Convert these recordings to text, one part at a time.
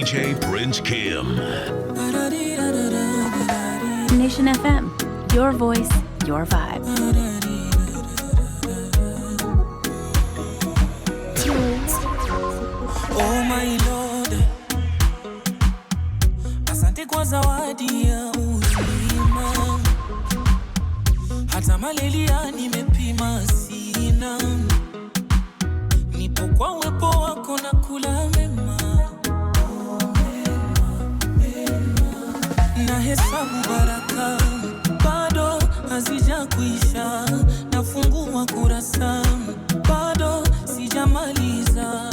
DJ Prince Kim. Nation FM, your voice, your vibe. Oh my Lord, asante kwa zawadi ya uzima. Hata malaria nimepima sina. Nipo kwa uwepo wako na kula mema. Na hesabu baraka bado hazijakwisha. Nafungua kurasa bado sijamaliza.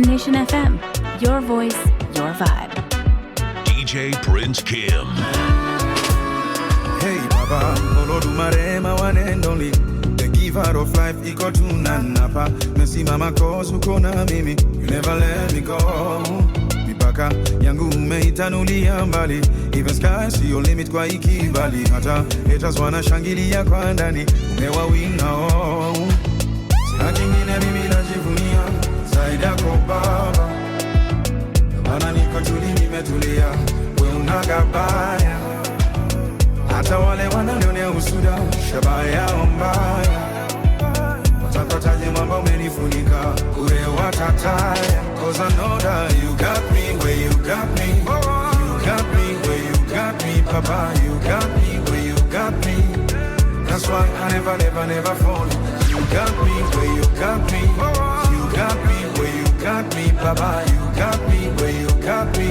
Nation FM, your voice, your vibe. DJ Prince Kim. Hey Baba, Olodumare my one and only, the giver of life, iko tunanapa. Mesimama cause uko na mimi, you never let me go. Mipaka yangu umeitanulia mbali, even sky see your limit kwa ikibali. Hata haters wanashangilia kwa ndani, umewawinga oh. Sina kingine mimi najivunia zaidi yako Baba, maana niko tuli nimetulia, wewe unagabaya. Hata wale wananionea usuda, shabaha yao mbaya. Watapataje mambo umenifunika, ure watataya. Cause I know that you got me where you got me. You got me where you got me, Papa. You got me where you got me. That's why I never, never, never fall. You got me where you got me. You got me where you got me, Papa. You got me where you got me.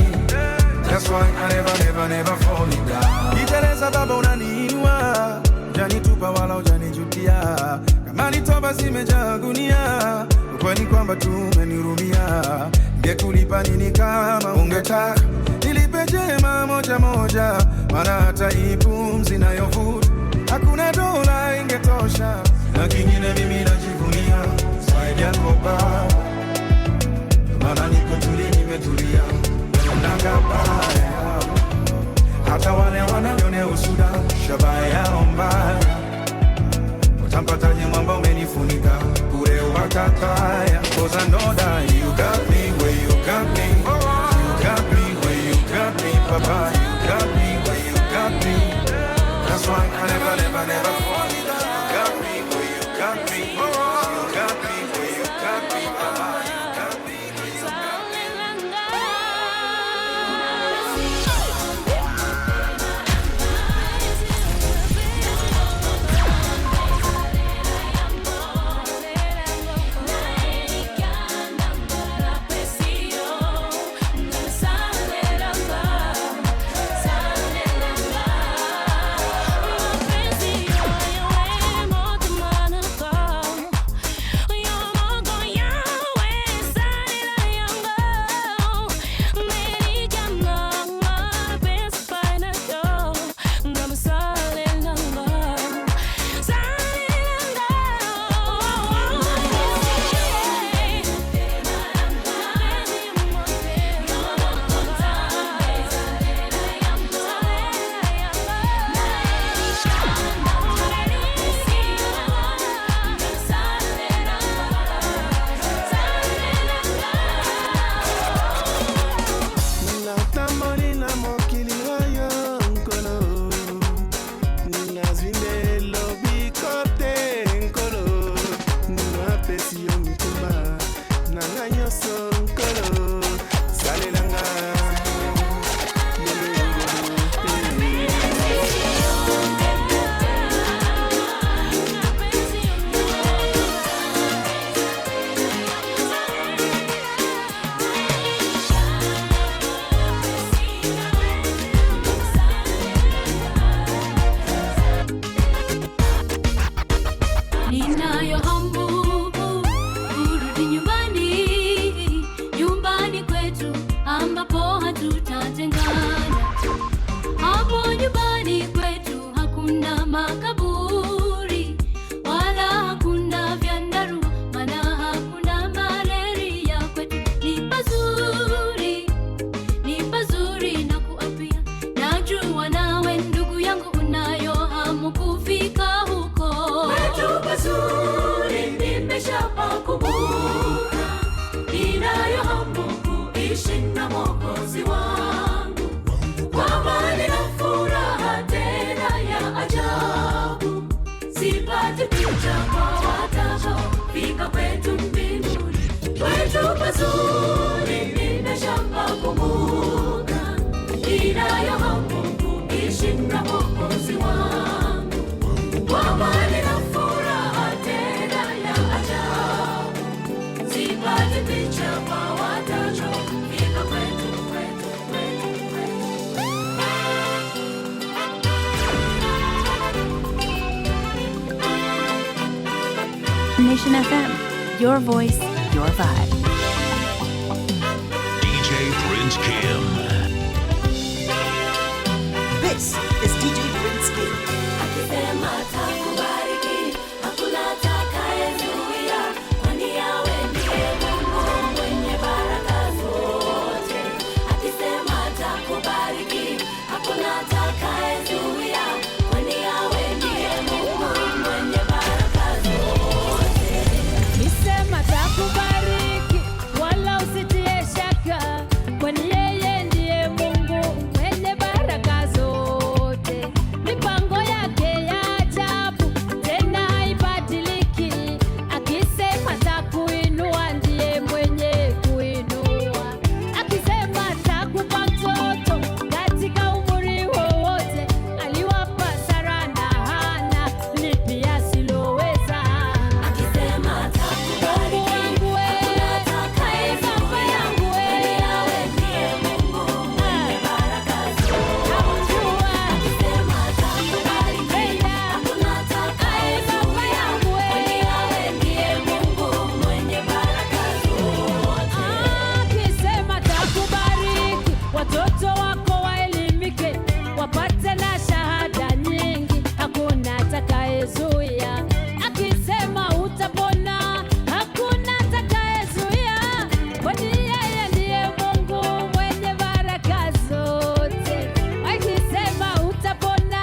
That's why I never, never, never fall down. Niteleza baba unaniinua, hujanitupa wala hujanijutia. Kama ni toba zimejaa gunia, ukweli kwamba tu umenihurumia. Ningekulipa nini kama ungetaka nilipe jema moja moja, maana hata hii pumzi nayovuta hakuna dola ingetosha. Na kingine mimi najivunia zaidi yako Baba, maana niko tuli nimetulia, unagabaya. Hata wale wananionea usuda, shabaha yao mbaya. Utampataje mwamba umenifunika, ure watataya. Cause I know that you got me where you got me. You got me where you got me, Papa. You got me where you got me. That's why I never, never, never fall down. You got me where you got me. You got me where you got me, Papa. You got me where you got me. mazuri nimeshakumbuka, ninayo hamu kuishi na Mwokozi wangu, kwa amani na furaha tena ya ajabu, sipati picha kwa watachofika kwetu. Nation FM, your voice, your vibe. DJ Prince Kim. This is DJ Prince Kim. Akisema atakubariki, hakuna atakayezuia, kwani yawe ndiye Mungu mwenye baraka zote. Akisema atakubariki, hakuna atakayezuia, kwani yawe ndiye Mungu mwenye baraka zote. Nisema atakubariki, wala usitie shaka, kwani yeye ndiye Mungu mwenye baraka zote. Mipango yake ya ajabu tena haibadiliki, akisema atakuinua ndiye mwenye kuinua. Akisema atakupa mtoto katika umri wowote, aliwapa Sara na Hana, lipi asiloweza. Akisema atakubariki, hakuna atakayezuia, kwani yawe ndiye Mungu mwenye baraka zote. Akisema atakubariki, hakuna atakayezuia, kwani yawe ndiye Mungu mwenye baraka zote. Akisema atakubariki, watoto wako waelimike, wapate na shahada nyingi, hakuna atakayezuia. Akisema utapona, hakuna atakayezuia, kwani yeye ndiye Mungu mwenye baraka zote. Akisema utapona,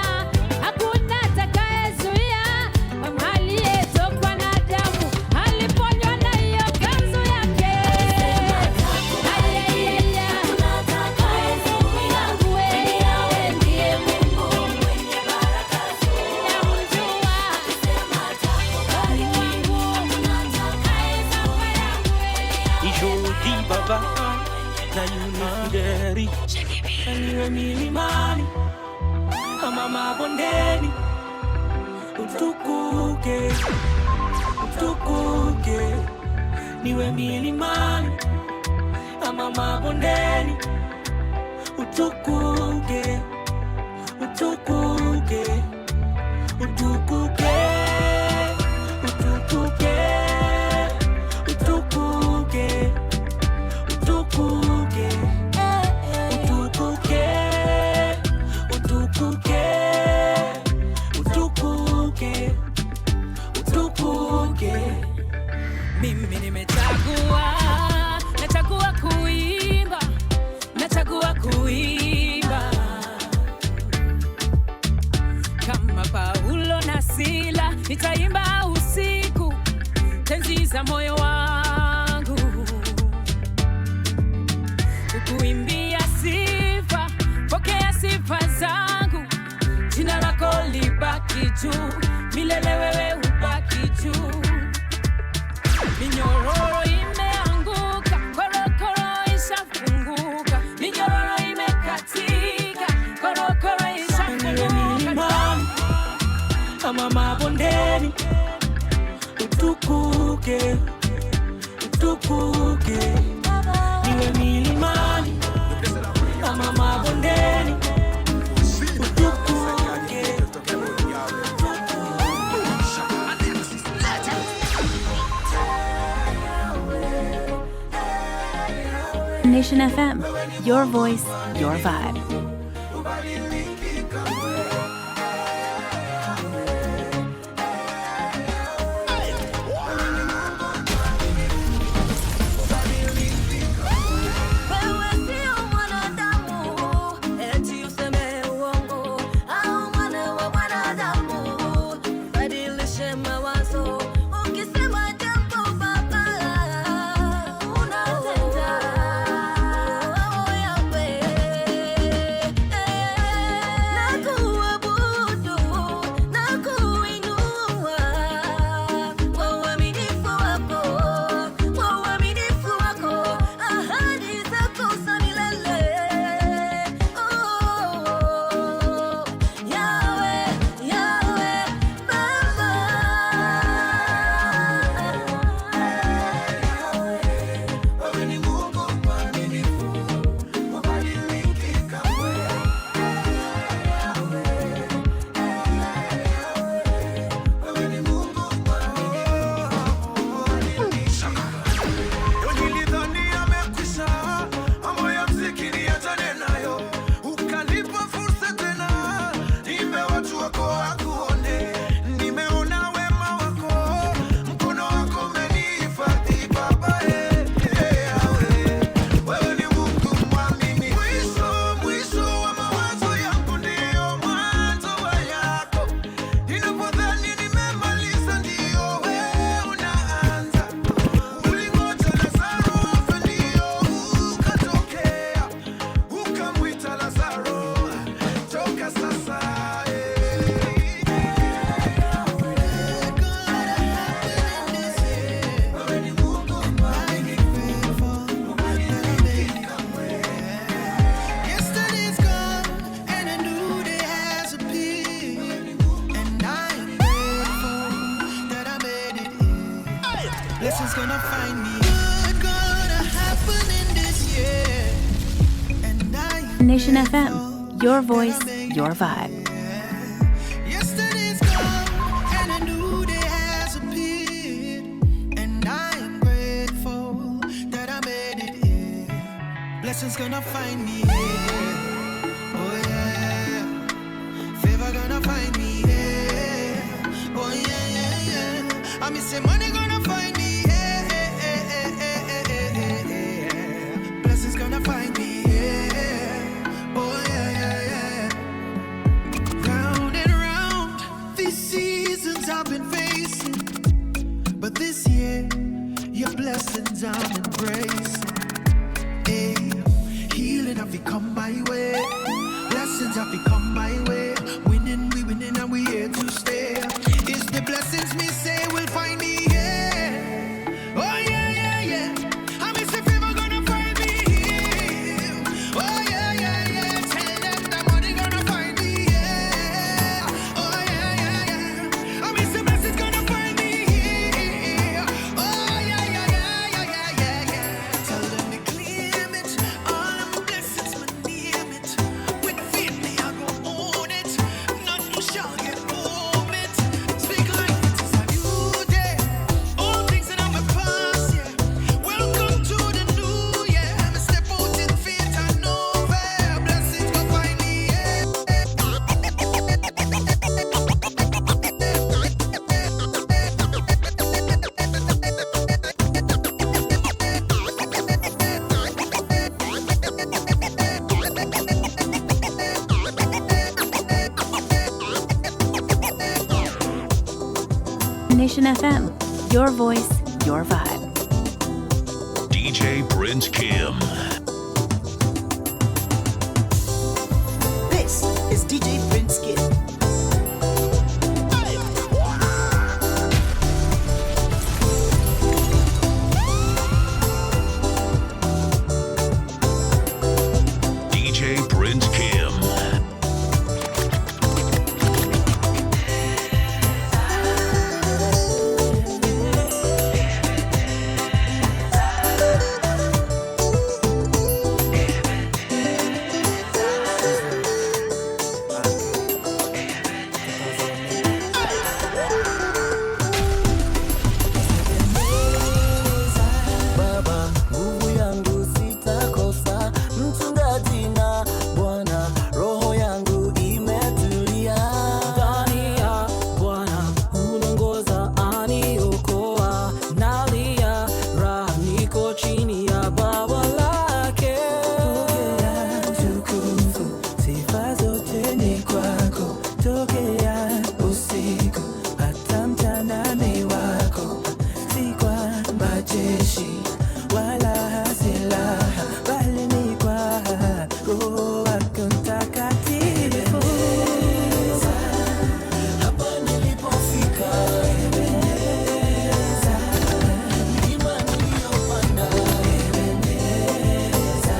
hakuna atakayezuia, mama aliyetokwa na damu aliponywa na hiyo kanzu yake. Ayayaya, Hakuna atakayezuia, kwani yawe ndiye Mungu mwenye baraka zote. namjua Akisema atakubariki, hakuna atakayezuia, Ijodi baba na unifideri, niwe milimani ama mabondeni, utukuke, utukuke, niwe milimani ama mabondeni, utukuke, utukuke, utukuke, utukuke, utukuke, utukuke, utukuke, utukuke, utukuke, utukuke. Mimi nimechagua, nachagua kuimba, nachagua kuimba kama Paulo na Sila, nitaimba usiku tenzi za moyo wangu, kukuimbia sifa, pokea sifa zangu, jina lako libaki juu milele, wewe ubaki juu. Minyororo imeanguka, korokoro ishafunguka, minyororo imekatika, korokoro Niwe ishafunguka. milimani ama mabondeni, utukuke, utukuke, niwe milimani ama mabondeni, utukuke. Nation FM, your voice, your vibe. wewe sio mwanadamu, eti useme uongo, au mwana wa mwanadamu, badilishe mawazo, ukisema jambo baba, unatenda. Oh, Yahweh. gonna find me. Good gonna happen in this year. And I am Nation grateful FM, your voice, that I made your it vibe. here. Yesterday's gone and a new day has appeared. And I am grateful that I made it here. Blessings gonna find me here. Oh yeah. Favor gonna find me here. Oh yeah, yeah, yeah. I miss say money gonna find me here. Blessings gonna find me here. Oh yeah, yeah, yeah. Round and round, these seasons I've been facing, but this year, your blessings I'm embracing. Hey, healing have become my way. Blessings have become my way. Winning, we winning, and we here to stay. It's the blessings me say will find me here. Oh yeah, yeah, yeah. I miss if ever gonna find me here. Oh yeah, yeah, yeah. Tell them the money gonna find me here. Oh yeah, yeah, yeah. I miss the blessings gonna find me here. Oh yeah, yeah, yeah, yeah, yeah, yeah, yeah. Tell them to claim it. All of my blessings, my name it. With faith, me I go own it. Nothing shall get home it. Speak like it is a new day. All things that I'm a past, yeah. Welcome to the new year. Me step out in faith and know where blessings go find me. Nation FM, your voice, your vibe. DJ Prince Kim. This is DJ Prince Kid. DJ Prince Kim. Baba, nguvu yangu sitakosa, mchungaji na Bwana, roho yangu imetulia. Ndani ya Bwana huniongoza, aniokoa, nalia raha, niko chini ya bawa lake. Pokea tukufu, sifa zote ni kwako, tokea usiku hata mchana ni wako. Si kwa majeshi wala silaha, bali ni kwa Roho wako Mtakatifu. Hapa nilipofika, Ebeneza, milima niliyopanda, Ebeneza,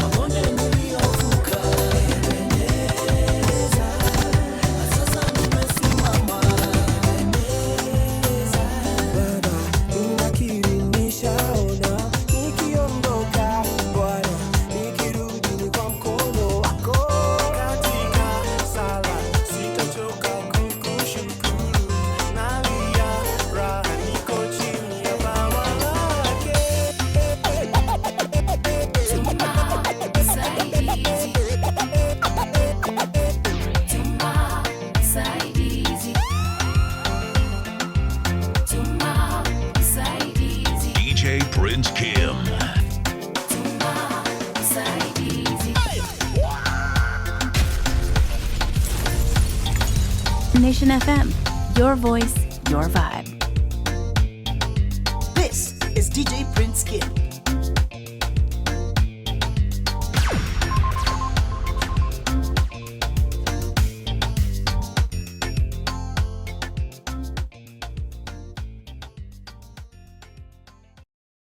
mabonde niliyovuka, Ebeneza, na sasa nimesimama, Ebeneza. Baba, ninakiri nishaona, nikiondoka Bwana, nikirudi ni kwa mkono wako. Katika sala sitachoka kukushukuru, nalia raha, niko chini ya bawa lake. DJ Prince Kim. Nation FM, your voice, your vibe. This is DJ Prince Kid.